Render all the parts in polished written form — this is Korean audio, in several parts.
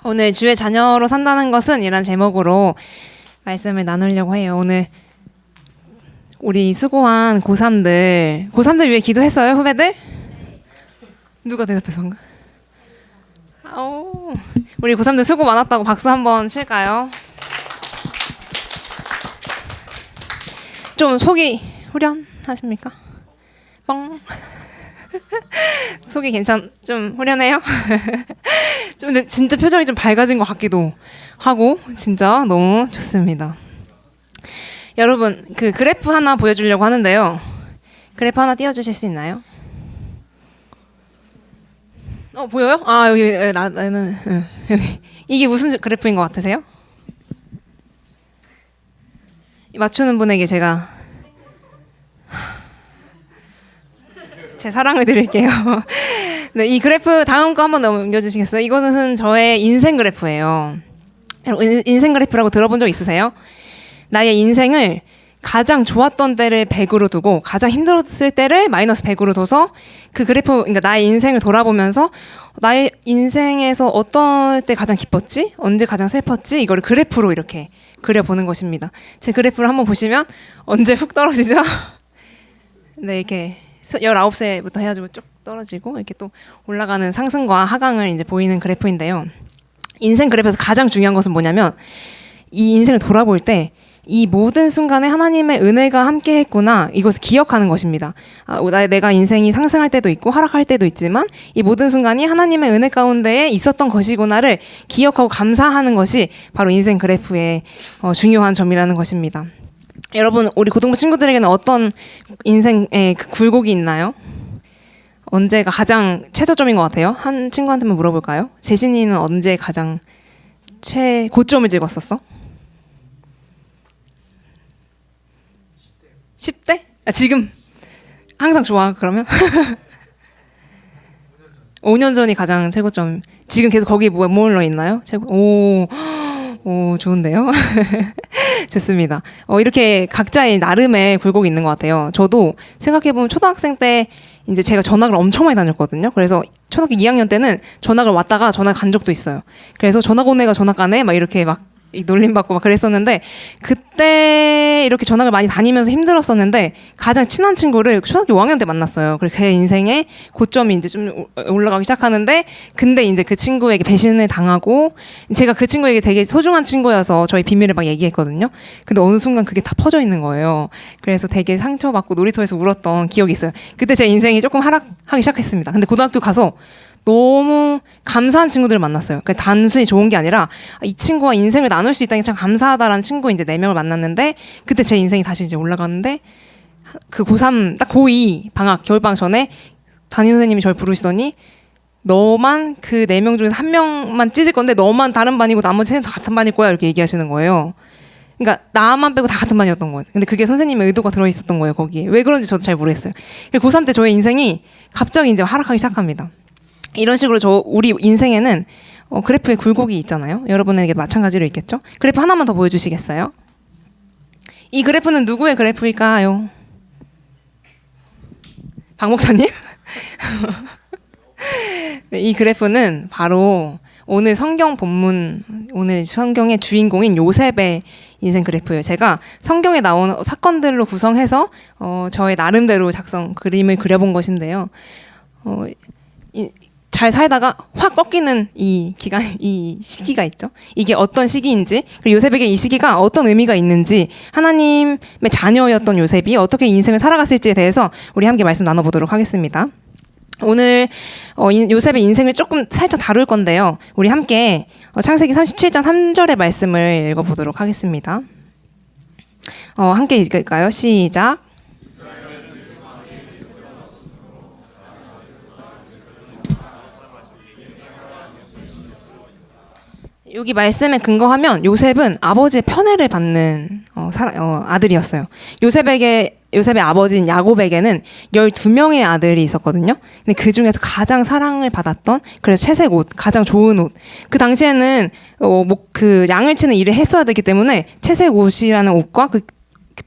오늘 주의 자녀로 산다는 것은 이란 제목으로 말씀을 나누려고 해요. 오늘 우리 수고한 고3들 위해 기도했어요, 후배들? 누가 대답해서 한가? 우리 고3들 수고 많았다고 박수 한번 칠까요? 좀 속이 후련하십니까? 뻥. 속이 좀 후련해요? 좀 근데 진짜 표정이 좀 밝아진 것 같기도 하고 진짜 너무 좋습니다. 여러분 그 그래프 하나 보여주려고 하는데요. 그래프 하나 띄워주실 수 있나요? 보여요? 여기 나는 여기 이게 무슨 그래프인 것 같으세요? 맞추는 분에게 제가 제 사랑을 드릴게요. 네, 이 그래프 다음 거 한번 넘겨주시겠어요? 이거는 저의 인생 그래프예요. 인생 그래프라고 들어본 적 있으세요? 나의 인생을 가장 좋았던 때를 100으로 두고 가장 힘들었을 때를 마이너스 100으로 둬서 그 그래프, 그러니까 나의 인생을 돌아보면서 나의 인생에서 어떨 때 가장 기뻤지? 언제 가장 슬펐지? 이거를 그래프로 이렇게 그려보는 것입니다. 제 그래프를 한번 보시면 언제 훅 떨어지죠? 네, 이렇게 19세부터 해가지고 쭉 떨어지고 이렇게 또 올라가는 상승과 하강을 이제 보이는 그래프인데요. 인생 그래프에서 가장 중요한 것은 뭐냐면 이 인생을 돌아볼 때 이 모든 순간에 하나님의 은혜가 함께 했구나, 이것을 기억하는 것입니다. 내가 인생이 상승할 때도 있고 하락할 때도 있지만 이 모든 순간이 하나님의 은혜 가운데에 있었던 것이구나를 기억하고 감사하는 것이 바로 인생 그래프의 중요한 점이라는 것입니다. 여러분, 우리 고등부 친구들에게는 어떤 인생의 그 굴곡이 있나요? 언제가 가장 최저점인 것 같아요? 한 친구한테만 물어볼까요? 재신이는 언제 가장 최고점을 찍었었어? 10대? 지금 항상 좋아 그러면? 5년 전이 가장 최고점. 지금 계속 거기에 머물러 있나요? 오, 좋은데요? 좋습니다. 이렇게 각자의 나름의 굴곡이 있는 것 같아요. 저도 생각해보면 초등학생 때 이제 제가 전학을 엄청 많이 다녔거든요. 그래서 초등학교 2학년 때는 전학을 왔다가 전학 간 적도 있어요. 그래서 전학 온 애가 전학 가네? 막 이렇게 막 놀림받고 막 그랬었는데, 그때 이렇게 전학을 많이 다니면서 힘들었었는데 가장 친한 친구를 초등학교 5학년 때 만났어요. 그래서 제 인생의 고점이 이제 좀 올라가기 시작하는데, 근데 이제 그 친구에게 배신을 당하고, 제가 그 친구에게 되게 소중한 친구여서 저희 비밀을 막 얘기했거든요. 근데 어느 순간 그게 다 퍼져 있는 거예요. 그래서 되게 상처받고 놀이터에서 울었던 기억이 있어요. 그때 제 인생이 조금 하락하기 시작했습니다. 근데 고등학교 가서 너무 감사한 친구들을 만났어요. 그러니까 단순히 좋은 게 아니라 이 친구와 인생을 나눌 수 있다는 게 참 감사하다라는 친구 이제 4명을 만났는데, 그때 제 인생이 다시 이제 올라가는데, 그 고3 딱 고2 방학 겨울방학 전에 담임 선생님이 저를 부르시더니 너만 그 4명 중에서 1명만 찢을 건데 너만 다른 반이고 나머지 3명 다 같은 반일 거야, 이렇게 얘기하시는 거예요. 그러니까 나만 빼고 다 같은 반이었던 거예요. 근데 그게 선생님의 의도가 들어있었던 거예요, 거기에. 왜 그런지 저도 잘 모르겠어요. 고3 때 저의 인생이 갑자기 이제 하락하기 시작합니다. 이런 식으로 우리 인생에는 그래프에 굴곡이 있잖아요. 여러분에게 마찬가지로 있겠죠? 그래프 하나만 더 보여주시겠어요? 이 그래프는 누구의 그래프일까요? 박 목사님? 네, 이 그래프는 바로 오늘 오늘 성경의 주인공인 요셉의 인생 그래프예요. 제가 성경에 나오는 사건들로 구성해서 저의 나름대로 그림을 그려본 것인데요. 잘 살다가 확 꺾이는 이 시기가 있죠. 이게 어떤 시기인지, 그리고 요셉에게 이 시기가 어떤 의미가 있는지, 하나님의 자녀였던 요셉이 어떻게 인생을 살아갔을지에 대해서 우리 함께 말씀 나눠보도록 하겠습니다. 오늘 요셉의 인생을 조금 살짝 다룰 건데요. 우리 함께 창세기 37장 3절의 말씀을 읽어보도록 하겠습니다. 함께 읽을까요? 시작. 여기 말씀에 근거하면 요셉은 아버지의 편애를 받는 아들이었어요. 요셉의 아버지인 야곱에게는 12명의 아들이 있었거든요. 근데 그 중에서 가장 사랑을 받았던, 그래서 채색 옷, 가장 좋은 옷. 그 당시에는 그 양을 치는 일을 했어야 되기 때문에 채색 옷이라는 옷과 그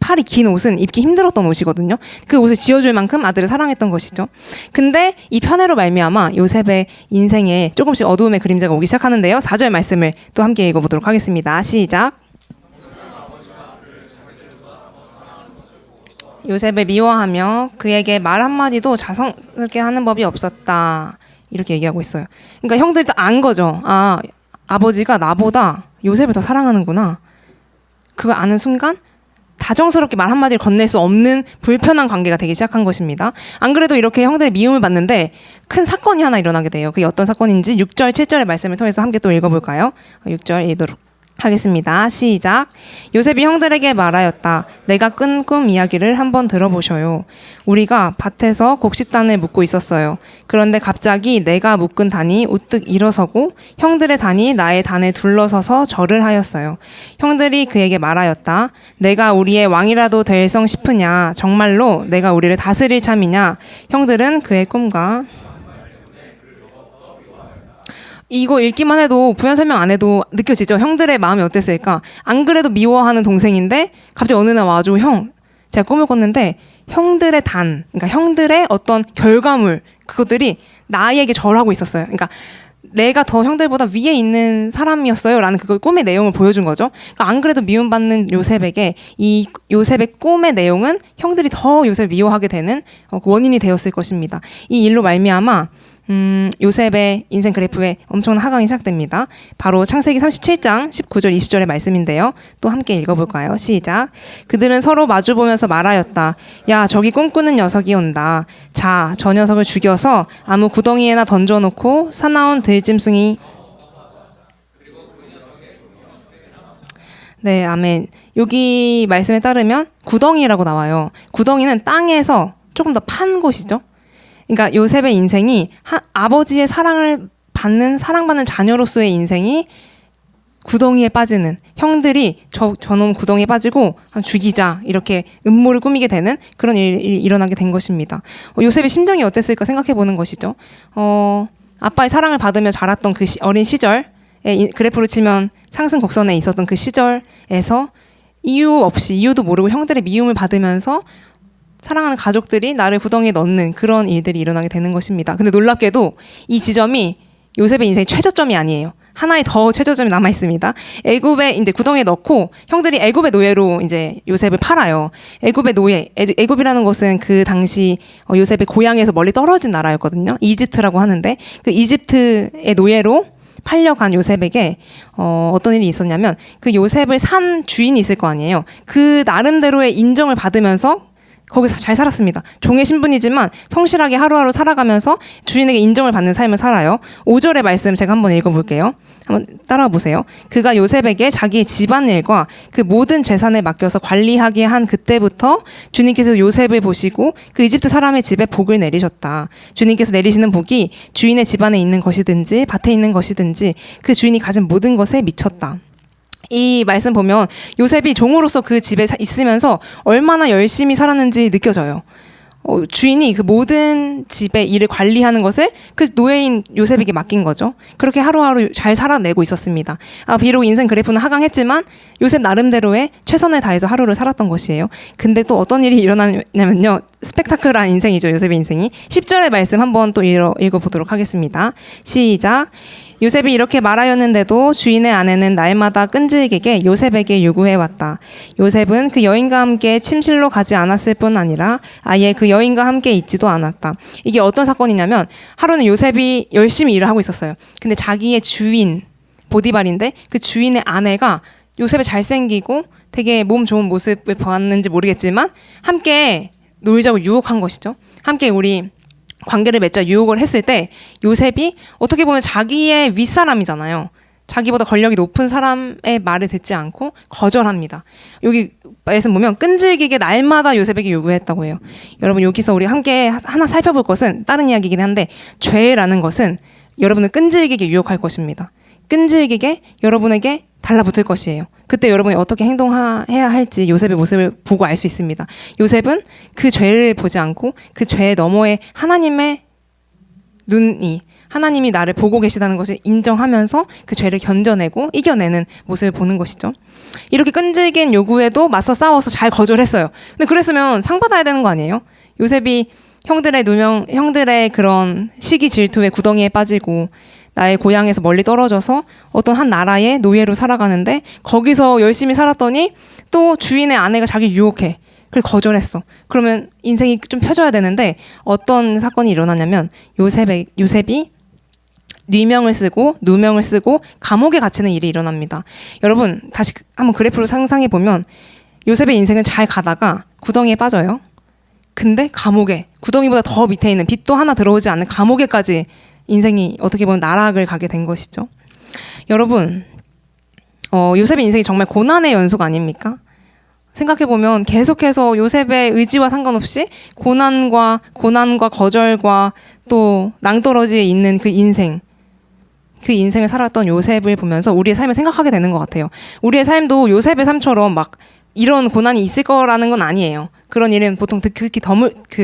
팔이 긴 옷은 입기 힘들었던 옷이거든요. 그 옷을 지어줄 만큼 아들을 사랑했던 것이죠. 근데 이 편애로 말미암아 요셉의 인생에 조금씩 어두움의 그림자가 오기 시작하는데요. 4절 말씀을 또 함께 읽어보도록 하겠습니다. 시작. 요셉을 미워하며 그에게 말 한마디도 자성스럽게 하는 법이 없었다. 이렇게 얘기하고 있어요. 그러니까 형들이 다 안 거죠. 아, 아버지가 나보다 요셉을 더 사랑하는구나. 그걸 아는 순간 다정스럽게 말 한마디를 건넬 수 없는 불편한 관계가 되기 시작한 것입니다. 안 그래도 이렇게 형들의 미움을 받는데 큰 사건이 하나 일어나게 돼요. 그게 어떤 사건인지 6절, 7절의 말씀을 통해서 함께 또 읽어볼까요? 6절 읽도록 하겠습니다. 시작. 요셉이 형들에게 말하였다. 내가 꾼 꿈 이야기를 한번 들어보셔요. 우리가 밭에서 곡식단을 묶고 있었어요. 그런데 갑자기 내가 묶은 단이 우뚝 일어서고 형들의 단이 나의 단에 둘러서서 절을 하였어요. 형들이 그에게 말하였다. 내가 우리의 왕이라도 될성 싶으냐? 정말로 내가 우리를 다스릴 참이냐? 형들은 그의 꿈과 이거 읽기만 해도 부연 설명 안 해도 느껴지죠? 형들의 마음이 어땠을까? 안 그래도 미워하는 동생인데 갑자기 어느 날 와가지고 형, 제가 꿈을 꿨는데 형들의 단, 그러니까 형들의 어떤 결과물 그것들이 나에게 절하고 있었어요. 그러니까 내가 더 형들보다 위에 있는 사람이었어요 라는 그걸 꿈의 내용을 보여준 거죠. 그러니까 안 그래도 미움받는 요셉에게 이 요셉의 꿈의 내용은 형들이 더 요셉을 미워하게 되는 원인이 되었을 것입니다. 이 일로 말미암아 요셉의 인생 그래프에 엄청난 하강이 시작됩니다. 바로 창세기 37장 19절 20절의 말씀인데요. 또 함께 읽어볼까요? 시작. 그들은 서로 마주보면서 말하였다. 야, 저기 꿈꾸는 녀석이 온다. 자, 저 녀석을 죽여서 아무 구덩이에나 던져놓고 사나운 들짐승이 네, 아멘. 여기 말씀에 따르면 구덩이라고 나와요. 구덩이는 땅에서 조금 더 판 곳이죠. 그러니까 요셉의 인생이 아버지의 사랑받는 자녀로서의 인생이 구덩이에 빠지는 형들이 저놈 구덩이에 빠지고 죽이자 이렇게 음모를 꾸미게 되는 그런 일이 일어나게 된 것입니다. 요셉의 심정이 어땠을까 생각해 보는 것이죠. 아빠의 사랑을 받으며 자랐던 그 어린 시절에 그래프로 치면 상승 곡선에 있었던 그 시절에서 이유도 모르고 형들의 미움을 받으면서 사랑하는 가족들이 나를 구덩이에 넣는 그런 일들이 일어나게 되는 것입니다. 근데 놀랍게도 이 지점이 요셉의 인생의 최저점이 아니에요. 하나의 더 최저점이 남아 있습니다. 애굽에 이제 구덩이에 넣고 형들이 애굽의 노예로 이제 요셉을 팔아요. 애굽의 노예, 애굽이라는 곳은 그 당시 요셉의 고향에서 멀리 떨어진 나라였거든요. 이집트라고 하는데 그 이집트의 노예로 팔려간 요셉에게 어떤 일이 있었냐면 그 요셉을 산 주인이 있을 거 아니에요. 그 나름대로의 인정을 받으면서 거기서 잘 살았습니다. 종의 신분이지만 성실하게 하루하루 살아가면서 주인에게 인정을 받는 삶을 살아요. 5절의 말씀 제가 한번 읽어볼게요. 한번 따라와 보세요. 그가 요셉에게 자기의 집안일과 그 모든 재산을 맡겨서 관리하게 한 그때부터 주님께서 요셉을 보시고 그 이집트 사람의 집에 복을 내리셨다. 주님께서 내리시는 복이 주인의 집안에 있는 것이든지 밭에 있는 것이든지 그 주인이 가진 모든 것에 미쳤다. 이 말씀 보면 요셉이 종으로서 그 집에 있으면서 얼마나 열심히 살았는지 느껴져요. 주인이 그 모든 집의 일을 관리하는 것을 그 노예인 요셉에게 맡긴 거죠. 그렇게 하루하루 잘 살아내고 있었습니다. 비록 인생 그래프는 하강했지만 요셉 나름대로의 최선을 다해서 하루를 살았던 것이에요. 근데 또 어떤 일이 일어나냐면요. 스펙타클한 인생이죠. 요셉의 인생이. 10절의 말씀 한번 또 읽어보도록 하겠습니다. 시작. 요셉이 이렇게 말하였는데도 주인의 아내는 날마다 끈질기게 요셉에게 요구해왔다. 요셉은 그 여인과 함께 침실로 가지 않았을 뿐 아니라 아예 그 여인과 함께 있지도 않았다. 이게 어떤 사건이냐면 하루는 요셉이 열심히 일을 하고 있었어요. 근데 자기의 주인, 보디발인데 그 주인의 아내가 요셉이 잘생기고 되게 몸 좋은 모습을 보았는지 모르겠지만 함께 놀자고 유혹한 것이죠. 함께 우리 관계를 맺자 유혹을 했을 때 요셉이 어떻게 보면 자기의 윗사람이잖아요. 자기보다 권력이 높은 사람의 말을 듣지 않고 거절합니다. 여기 말씀 보면 끈질기게 날마다 요셉에게 요구했다고 해요. 여러분 여기서 우리 함께 하나 살펴볼 것은 다른 이야기이긴 한데 죄라는 것은 여러분을 끈질기게 유혹할 것입니다. 끈질기게 여러분에게 달라붙을 것이에요. 그때 여러분이 어떻게 행동해야 할지 요셉의 모습을 보고 알 수 있습니다. 요셉은 그 죄를 보지 않고 그 죄 너머에 하나님의 눈이 하나님이 나를 보고 계시다는 것을 인정하면서 그 죄를 견뎌내고 이겨내는 모습을 보는 것이죠. 이렇게 끈질긴 요구에도 맞서 싸워서 잘 거절했어요. 근데 그랬으면 상 받아야 되는 거 아니에요? 요셉이 형들의 그런 시기 질투의 구덩이에 빠지고 나의 고향에서 멀리 떨어져서 어떤 한 나라의 노예로 살아가는데 거기서 열심히 살았더니 또 주인의 아내가 자기 유혹해. 그래서 거절했어. 그러면 인생이 좀 펴져야 되는데 어떤 사건이 일어나냐면 요셉이 뉘명을 쓰고 누명을 쓰고 감옥에 갇히는 일이 일어납니다. 여러분 다시 한번 그래프로 상상해 보면 요셉의 인생은 잘 가다가 구덩이에 빠져요. 근데 감옥에 구덩이보다 더 밑에 있는 빛도 하나 들어오지 않는 감옥에까지 인생이 어떻게 보면 나락을 가게 된 것이죠. 여러분 요셉의 인생이 정말 고난의 연속 아닙니까? 생각해보면 계속해서 요셉의 의지와 상관없이 고난과 거절과 또 낭떠러지에 있는 그 인생을 살았던 요셉을 보면서 우리의 삶을 생각하게 되는 것 같아요. 우리의 삶도 요셉의 삶처럼 막 이런 고난이 있을 거라는 건 아니에요. 그런 일은 보통 극히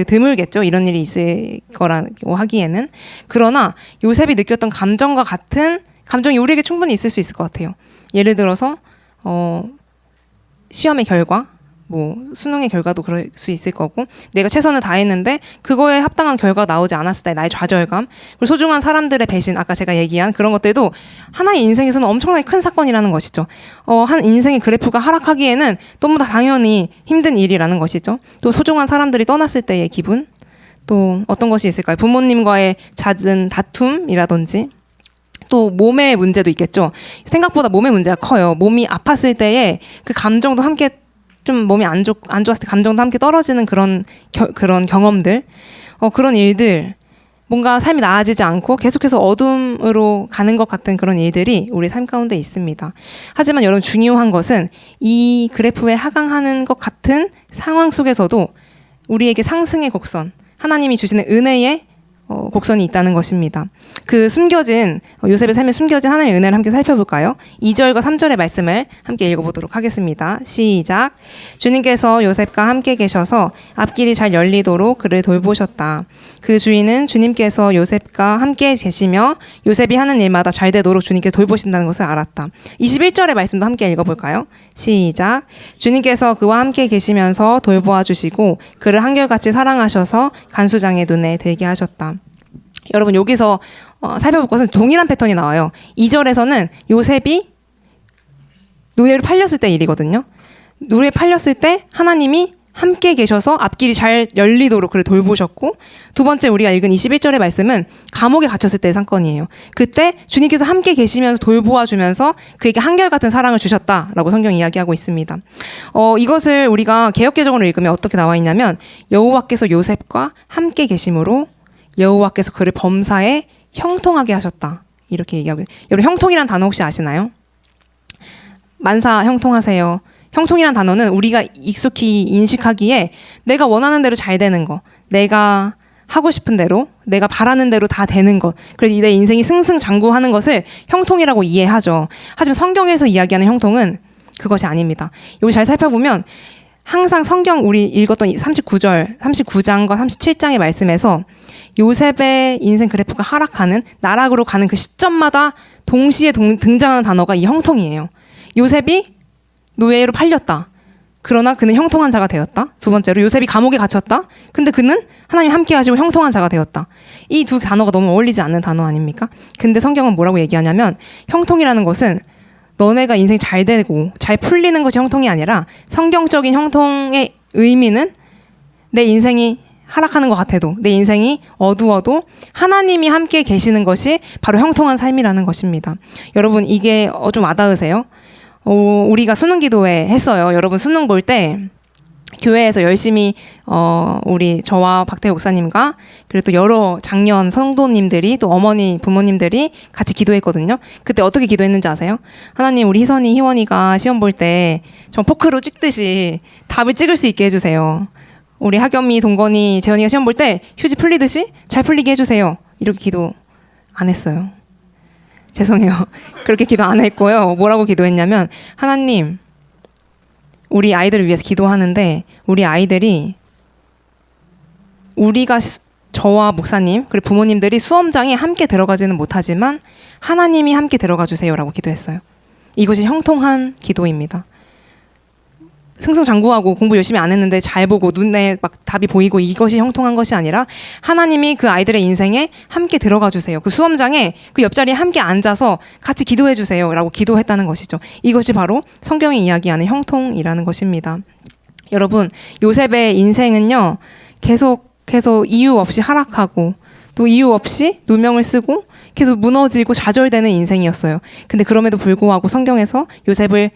드물겠죠. 이런 일이 있을 거라고 하기에는. 그러나 요셉이 느꼈던 감정과 같은 감정이 우리에게 충분히 있을 수 있을 것 같아요. 예를 들어서 시험의 결과, 수능의 결과도 그럴 수 있을 거고 내가 최선을 다했는데 그거에 합당한 결과가 나오지 않았을 때 나의 좌절감, 그리고 소중한 사람들의 배신, 아까 제가 얘기한 그런 것들도 하나의 인생에서는 엄청나게 큰 사건이라는 것이죠. 한 인생의 그래프가 하락하기에는 너무 다 당연히 힘든 일이라는 것이죠. 또 소중한 사람들이 떠났을 때의 기분, 또 어떤 것이 있을까요? 부모님과의 잦은 다툼이라든지 또 몸의 문제도 있겠죠. 생각보다 몸의 문제가 커요. 몸이 아팠을 때의 그 감정도 함께 좀 몸이 안 좋았을 때 감정도 함께 떨어지는 그런 경험들, 그런 일들, 뭔가 삶이 나아지지 않고 계속해서 어둠으로 가는 것 같은 그런 일들이 우리 삶 가운데 있습니다. 하지만 여러분 중요한 것은 이 그래프에 하강하는 것 같은 상황 속에서도 우리에게 상승의 곡선, 하나님이 주시는 은혜의 곡선이 있다는 것입니다. 그 요셉의 삶에 숨겨진 하나님의 은혜를 함께 살펴볼까요? 2절과 3절의 말씀을 함께 읽어보도록 하겠습니다. 시작. 주님께서 요셉과 함께 계셔서 앞길이 잘 열리도록 그를 돌보셨다. 그 주인은 주님께서 요셉과 함께 계시며 요셉이 하는 일마다 잘 되도록 주님께 돌보신다는 것을 알았다. 21절의 말씀도 함께 읽어볼까요? 시작. 주님께서 그와 함께 계시면서 돌보아 주시고 그를 한결같이 사랑하셔서 간수장의 눈에 들게 하셨다. 여러분 여기서 살펴볼 것은 동일한 패턴이 나와요. 2절에서는 요셉이 노예로 팔렸을 때 일이거든요. 노예에 팔렸을 때 하나님이 함께 계셔서 앞길이 잘 열리도록 그를 돌보셨고, 두 번째 우리가 읽은 21절의 말씀은 감옥에 갇혔을 때의 사건이에요. 그때 주님께서 함께 계시면서 돌보아주면서 그에게 한결같은 사랑을 주셨다라고 성경이 이야기하고 있습니다. 이것을 우리가 개역개정으로 읽으면 어떻게 나와 있냐면 여호와께서 요셉과 함께 계심으로 여호와께서 그를 범사에 형통하게 하셨다. 이렇게 얘기하고 있어요. 여러분 형통이란 단어 혹시 아시나요? 만사 형통하세요. 형통이란 단어는 우리가 익숙히 인식하기에 내가 원하는 대로 잘 되는 거, 내가 하고 싶은 대로, 내가 바라는 대로 다 되는 것, 그래서 내 인생이 승승장구하는 것을 형통이라고 이해하죠. 하지만 성경에서 이야기하는 형통은 그것이 아닙니다. 여기 잘 살펴보면 항상 성경 우리 읽었던 39장과 37장의 말씀에서 요셉의 인생 그래프가 하락하는, 나락으로 가는 그 시점마다 동시에 등장하는 단어가 이 형통이에요. 요셉이 노예로 팔렸다. 그러나 그는 형통한 자가 되었다. 두 번째로 요셉이 감옥에 갇혔다. 근데 그는 하나님 함께 하시고 형통한 자가 되었다. 이 두 단어가 너무 어울리지 않는 단어 아닙니까? 근데 성경은 뭐라고 얘기하냐면 형통이라는 것은 너네가 인생이 잘 되고 잘 풀리는 것이 형통이 아니라 성경적인 형통의 의미는 내 인생이 하락하는 것 같아도, 내 인생이 어두워도 하나님이 함께 계시는 것이 바로 형통한 삶이라는 것입니다. 여러분 이게 좀 와닿으세요? 우리가 수능 기도회 했어요. 여러분 수능 볼 때 교회에서 열심히 우리 저와 박태호 목사님과 그리고 또 여러 장년 성도님들이 또 어머니 부모님들이 같이 기도했거든요. 그때 어떻게 기도했는지 아세요? 하나님 우리 희원이가 시험 볼 때 좀 포크로 찍듯이 답을 찍을 수 있게 해주세요. 우리 하겸이, 동건이, 재현이가 시험 볼 때 휴지 풀리듯이 잘 풀리게 해주세요. 이렇게 기도 안 했어요. 죄송해요. 그렇게 기도 안 했고요. 뭐라고 기도했냐면 하나님 우리 아이들을 위해서 기도하는데 우리 아이들이 우리가 저와 목사님 그리고 부모님들이 수험장에 함께 들어가지는 못하지만 하나님이 함께 들어가 주세요라고 기도했어요. 이것이 형통한 기도입니다. 승승장구하고 공부 열심히 안 했는데 잘 보고 눈에 막 답이 보이고 이것이 형통한 것이 아니라 하나님이 그 아이들의 인생에 함께 들어가 주세요. 그 수험장에 그 옆자리에 함께 앉아서 같이 기도해 주세요라고 기도했다는 것이죠. 이것이 바로 성경이 이야기하는 형통이라는 것입니다. 여러분, 요셉의 인생은요, 계속해서 이유 없이 하락하고 또 이유 없이 누명을 쓰고 계속 무너지고 좌절되는 인생이었어요. 근데 그럼에도 불구하고 성경에서 요셉을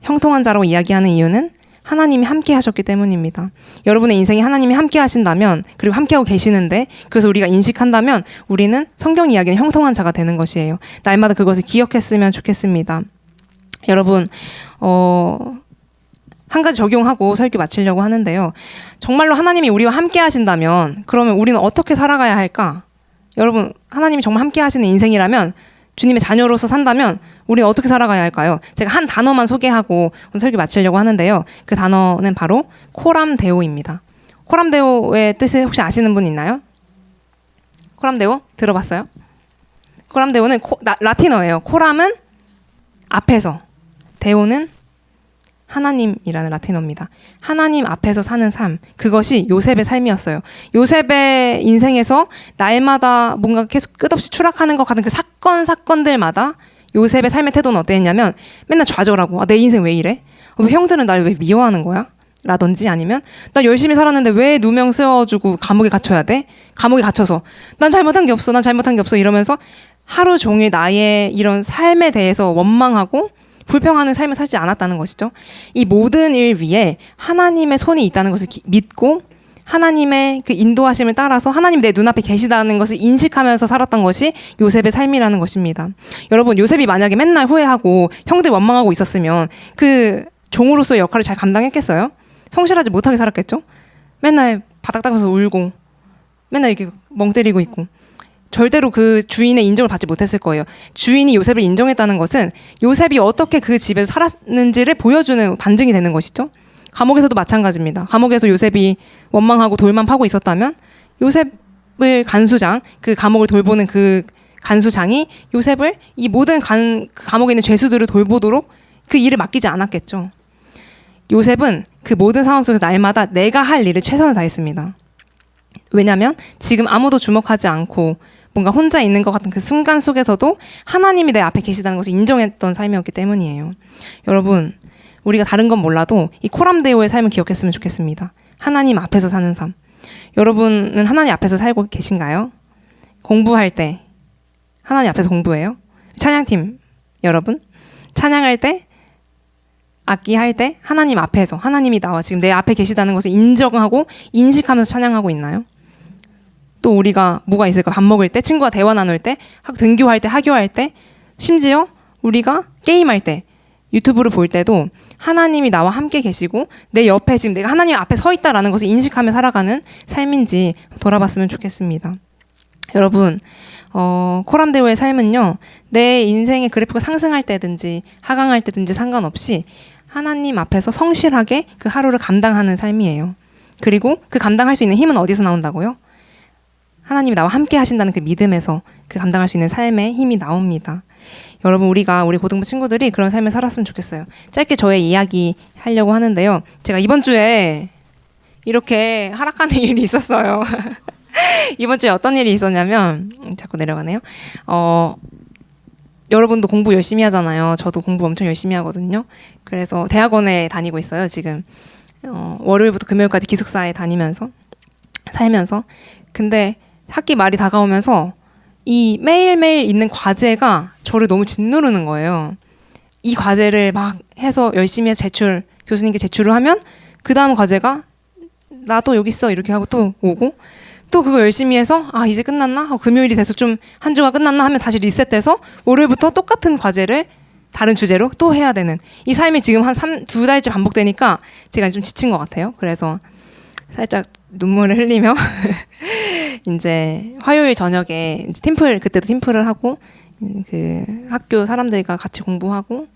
형통한 자라고 이야기하는 이유는 하나님이 함께 하셨기 때문입니다. 여러분의 인생에 하나님이 함께 하신다면, 그리고 함께하고 계시는데, 그래서 우리가 인식한다면 우리는 성경 이야기는 형통한 자가 되는 것이에요. 날마다 그것을 기억했으면 좋겠습니다. 여러분, 한 가지 적용하고 설교 마치려고 하는데요. 정말로 하나님이 우리와 함께 하신다면 그러면 우리는 어떻게 살아가야 할까? 여러분, 하나님이 정말 함께 하시는 인생이라면, 주님의 자녀로서 산다면 우리는 어떻게 살아가야 할까요? 제가 한 단어만 소개하고 오늘 설교 마치려고 하는데요. 그 단어는 바로 코람데오입니다. 코람데오의 뜻을 혹시 아시는 분 있나요? 코람데오 들어봤어요? 코람데오는 라틴어예요. 코람은 앞에서, 데오는 하나님이라는 라틴어입니다. 하나님 앞에서 사는 삶, 그것이 요셉의 삶이었어요. 요셉의 인생에서 날마다 뭔가 계속 끝없이 추락하는 것 같은 그 사건들마다 요셉의 삶의 태도는 어땠냐면 맨날 좌절하고, 내 인생 왜 이래? 왜 형들은 날 왜 미워하는 거야? 라든지 아니면 나 열심히 살았는데 왜 누명 쓰여주고 감옥에 갇혀야 돼? 감옥에 갇혀서 난 잘못한 게 없어 이러면서 하루 종일 나의 이런 삶에 대해서 원망하고 불평하는 삶을 살지 않았다는 것이죠. 이 모든 일 위에 하나님의 손이 있다는 것을 믿고 하나님의 그 인도하심을 따라서 하나님이 내 눈앞에 계시다는 것을 인식하면서 살았던 것이 요셉의 삶이라는 것입니다. 여러분, 요셉이 만약에 맨날 후회하고 형들 원망하고 있었으면 그 종으로서의 역할을 잘 감당했겠어요? 성실하지 못하게 살았겠죠? 맨날 바닥 닦아서 울고 맨날 이렇게 멍 때리고 있고 절대로 그 주인의 인정을 받지 못했을 거예요. 주인이 요셉을 인정했다는 것은 요셉이 어떻게 그 집에서 살았는지를 보여주는 반증이 되는 것이죠. 감옥에서도 마찬가지입니다. 감옥에서 요셉이 원망하고 돌만 파고 있었다면 요셉을 간수장, 그 감옥을 돌보는 그 간수장이 요셉을 이 모든 감옥에 있는 죄수들을 돌보도록 그 일을 맡기지 않았겠죠. 요셉은 그 모든 상황 속에서 날마다 내가 할 일을 최선을 다했습니다. 왜냐하면 지금 아무도 주목하지 않고 뭔가 혼자 있는 것 같은 그 순간 속에서도 하나님이 내 앞에 계시다는 것을 인정했던 삶이었기 때문이에요. 여러분, 우리가 다른 건 몰라도 이 코람데오의 삶을 기억했으면 좋겠습니다. 하나님 앞에서 사는 삶. 여러분은 하나님 앞에서 살고 계신가요? 공부할 때 하나님 앞에서 공부해요? 찬양팀 여러분, 찬양할 때, 악기 할 때 하나님 앞에서 하나님이 나와 지금 내 앞에 계시다는 것을 인정하고 인식하면서 찬양하고 있나요? 또 우리가 뭐가 있을까? 밥 먹을 때, 친구와 대화 나눌 때, 등교할 때, 하교할 때, 심지어 우리가 게임할 때, 유튜브를 볼 때도 하나님이 나와 함께 계시고 내 옆에 지금 내가 하나님 앞에 서 있다라는 것을 인식하며 살아가는 삶인지 돌아봤으면 좋겠습니다. 여러분, 코람데오의 삶은요, 내 인생의 그래프가 상승할 때든지 하강할 때든지 상관없이 하나님 앞에서 성실하게 그 하루를 감당하는 삶이에요. 그리고 그 감당할 수 있는 힘은 어디서 나온다고요? 하나님이 나와 함께 하신다는 그 믿음에서 그 감당할 수 있는 삶의 힘이 나옵니다. 여러분, 우리 고등부 친구들이 그런 삶을 살았으면 좋겠어요. 짧게 저의 이야기 하려고 하는데요. 제가 이번 주에 이렇게 하락하는 일이 있었어요. 이번 주에 어떤 일이 있었냐면, 자꾸 내려가네요. 여러분도 공부 열심히 하잖아요. 저도 공부 엄청 열심히 하거든요. 그래서 대학원에 다니고 있어요, 지금. 월요일부터 금요일까지 기숙사에 다니면서, 살면서. 근데 학기 말이 다가오면서 이 매일매일 있는 과제가 저를 너무 짓누르는 거예요. 이 과제를 막 해서 열심히 해서 교수님께 제출을 하면 그 다음 과제가 나도 여기 있어 이렇게 하고 또 오고, 또 그거 열심히 해서 이제 끝났나? 하고 금요일이 돼서 좀 한 주가 끝났나 하면 다시 리셋돼서 월요일부터 똑같은 과제를 다른 주제로 또 해야 되는 이 삶이 지금 한 2달째 반복되니까 제가 좀 지친 것 같아요. 그래서 살짝 눈물을 흘리며 이제 화요일 저녁에 이제 그때도 팀플을 하고 그 학교 사람들과 같이 공부하고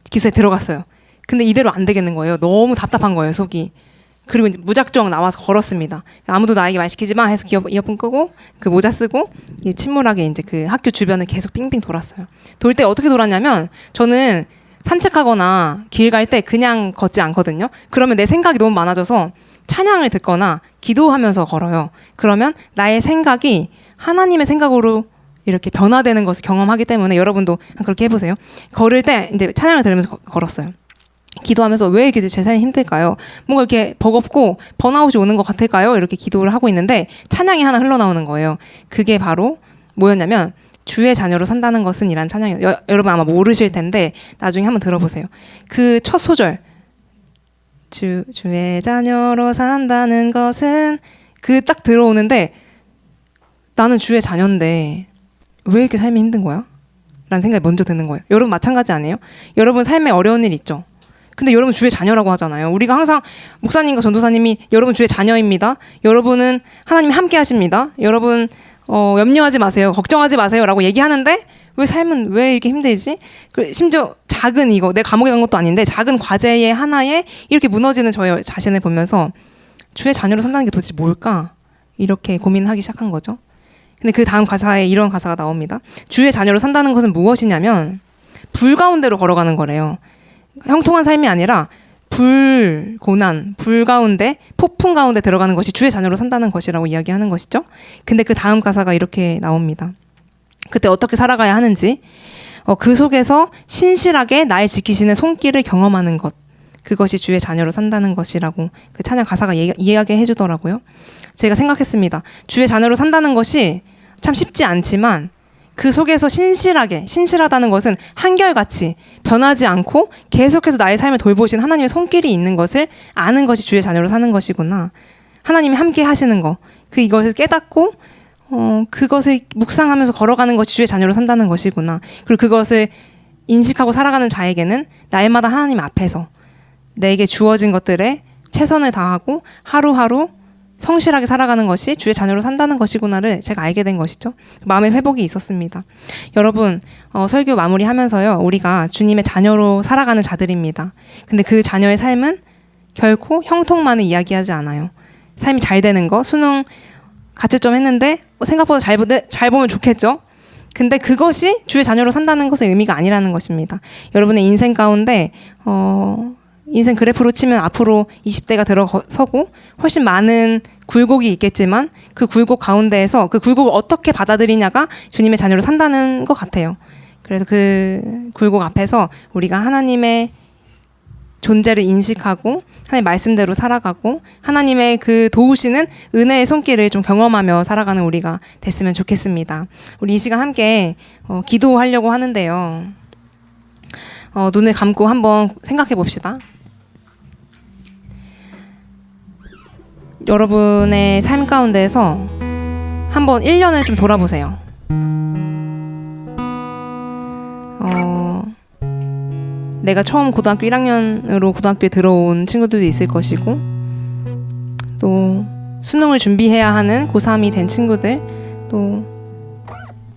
기숙사에 들어갔어요. 근데 이대로 안 되겠는 거예요. 너무 답답한 거예요, 속이. 그리고 이제 무작정 나와서 걸었습니다. 아무도 나에게 말 시키지 마 해서 이어폰 끄고 그 모자 쓰고 침울하게 이제 그 학교 주변을 계속 빙빙 돌았어요. 돌 때 어떻게 돌았냐면 저는 산책하거나 길 갈 때 그냥 걷지 않거든요. 그러면 내 생각이 너무 많아져서 찬양을 듣거나 기도하면서 걸어요. 그러면 나의 생각이 하나님의 생각으로 이렇게 변화되는 것을 경험하기 때문에 여러분도 그렇게 해보세요. 걸을 때 이제 찬양을 들으면서 걸었어요. 기도하면서 왜 이렇게 제 삶이 힘들까요? 뭔가 이렇게 버겁고 번아웃이 오는 것 같을까요? 이렇게 기도를 하고 있는데 찬양이 하나 흘러나오는 거예요. 그게 바로 뭐였냐면 주의 자녀로 산다는 것은 이란 찬양이에요. 여러분 아마 모르실 텐데 나중에 한번 들어보세요. 그 첫 소절 주의 자녀로 산다는 것은 그 딱 들어오는데 나는 주의 자녀인데 왜 이렇게 삶이 힘든 거야? 라는 생각이 먼저 드는 거예요. 여러분 마찬가지 아니에요? 여러분 삶에 어려운 일 있죠? 근데 여러분 주의 자녀라고 하잖아요. 우리가 항상 목사님과 전도사님이 여러분 주의 자녀입니다. 여러분은 하나님 함께 하십니다. 여러분 염려하지 마세요. 걱정하지 마세요. 라고 얘기하는데 왜 삶은 왜 이렇게 힘들지? 심지어 작은 이거 내 감옥에 간 것도 아닌데 작은 과제의 하나에 이렇게 무너지는 저 자신을 보면서 주의 자녀로 산다는 게 도대체 뭘까? 이렇게 고민하기 시작한 거죠. 근데 그 다음 가사에 이런 가사가 나옵니다. 주의 자녀로 산다는 것은 무엇이냐면 불 가운데로 걸어가는 거래요. 형통한 삶이 아니라 고난, 불 가운데, 폭풍 가운데 들어가는 것이 주의 자녀로 산다는 것이라고 이야기하는 것이죠. 근데 그 다음 가사가 이렇게 나옵니다. 그때 어떻게 살아가야 하는지, 그 속에서 신실하게 날 지키시는 손길을 경험하는 것, 그것이 주의 자녀로 산다는 것이라고 그 찬양 가사가 이야기해 주더라고요. 제가 생각했습니다. 주의 자녀로 산다는 것이 참 쉽지 않지만 그 속에서 신실하다는 것은 한결같이 변하지 않고 계속해서 나의 삶을 돌보신 하나님의 손길이 있는 것을 아는 것이 주의 자녀로 사는 것이구나. 하나님이 함께 하시는 거. 이것을 깨닫고 그것을 묵상하면서 걸어가는 것이 주의 자녀로 산다는 것이구나. 그리고 그것을 인식하고 살아가는 자에게는 날마다 하나님 앞에서 내게 주어진 것들에 최선을 다하고 하루하루 성실하게 살아가는 것이 주의 자녀로 산다는 것이구나를 제가 알게 된 것이죠. 마음의 회복이 있었습니다. 여러분, 설교 마무리하면서요. 우리가 주님의 자녀로 살아가는 자들입니다. 근데 그 자녀의 삶은 결코 형통만을 이야기하지 않아요. 삶이 잘 되는 거, 수능 가채점 했는데 생각보다 잘 보면 좋겠죠. 근데 그것이 주의 자녀로 산다는 것의 의미가 아니라는 것입니다. 여러분의 인생 가운데 인생 그래프로 치면 앞으로 20대가 들어서고 훨씬 많은 굴곡이 있겠지만 그 굴곡 가운데에서 그 굴곡을 어떻게 받아들이냐가 주님의 자녀로 산다는 것 같아요. 그래서 그 굴곡 앞에서 우리가 하나님의 존재를 인식하고 하나님의 말씀대로 살아가고 하나님의 그 도우시는 은혜의 손길을 좀 경험하며 살아가는 우리가 됐으면 좋겠습니다. 우리 이 시간 함께 기도하려고 하는데요. 눈을 감고 한번 생각해 봅시다. 여러분의 삶 가운데에서 한번 1년을 좀 돌아보세요. 내가 처음 고등학교 1학년으로 고등학교에 들어온 친구들도 있을 것이고 또 수능을 준비해야 하는 고3이 된 친구들 또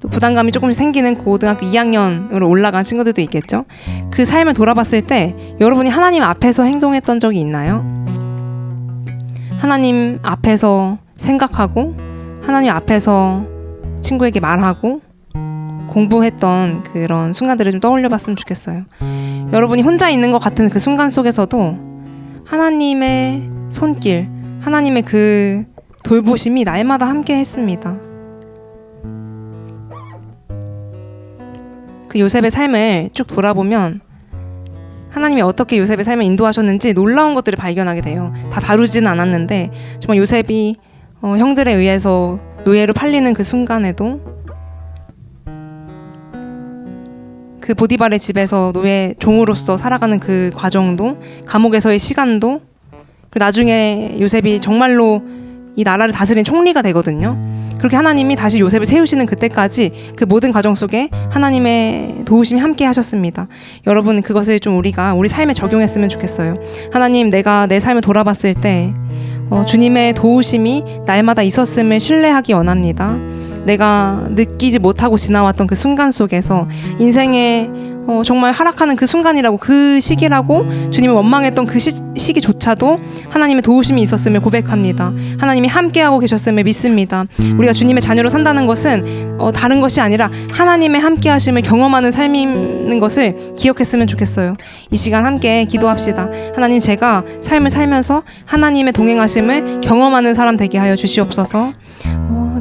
부담감이 조금씩 생기는 고등학교 2학년으로 올라간 친구들도 있겠죠. 그 삶을 돌아봤을 때 여러분이 하나님 앞에서 행동했던 적이 있나요? 하나님 앞에서 생각하고 하나님 앞에서 친구에게 말하고 공부했던 그런 순간들을 좀 떠올려 봤으면 좋겠어요. 여러분이 혼자 있는 것 같은 그 순간 속에서도 하나님의 손길, 하나님의 그 돌보심이 날마다 함께 했습니다. 그 요셉의 삶을 쭉 돌아보면 하나님이 어떻게 요셉의 삶을 인도하셨는지 놀라운 것들을 발견하게 돼요. 다 다루지는 않았는데 정말 요셉이 형들에 의해서 노예로 팔리는 그 순간에도 그 보디발의 집에서 노예 종으로서 살아가는 그 과정도 감옥에서의 시간도 그리고 나중에 요셉이 정말로 이 나라를 다스린 총리가 되거든요. 그렇게 하나님이 다시 요셉을 세우시는 그때까지 그 모든 과정 속에 하나님의 도우심이 함께 하셨습니다. 여러분 그것을 좀 우리가 우리 삶에 적용했으면 좋겠어요. 하나님 내가 내 삶을 돌아봤을 때 주님의 도우심이 날마다 있었음을 신뢰하기 원합니다. 내가 느끼지 못하고 지나왔던 그 순간 속에서 인생의 정말 하락하는 그 순간이라고, 그 시기라고 주님을 원망했던 그 시기조차도 하나님의 도우심이 있었음을 고백합니다. 하나님이 함께하고 계셨음을 믿습니다. 우리가 주님의 자녀로 산다는 것은 다른 것이 아니라 하나님의 함께하심을 경험하는 삶인 것을 기억했으면 좋겠어요. 이 시간 함께 기도합시다. 하나님, 제가 삶을 살면서 하나님의 동행하심을 경험하는 사람 되게 하여 주시옵소서.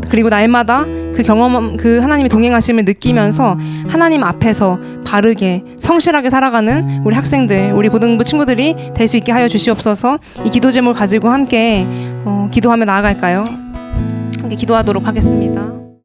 그리고 날마다 그 하나님의 동행하심을 느끼면서 하나님 앞에서 바르게 성실하게 살아가는 우리 학생들, 우리 고등부 친구들이 될 수 있게 하여 주시옵소서. 이 기도 제목을 가지고 함께 기도하며 나아갈까요? 함께 기도하도록 하겠습니다.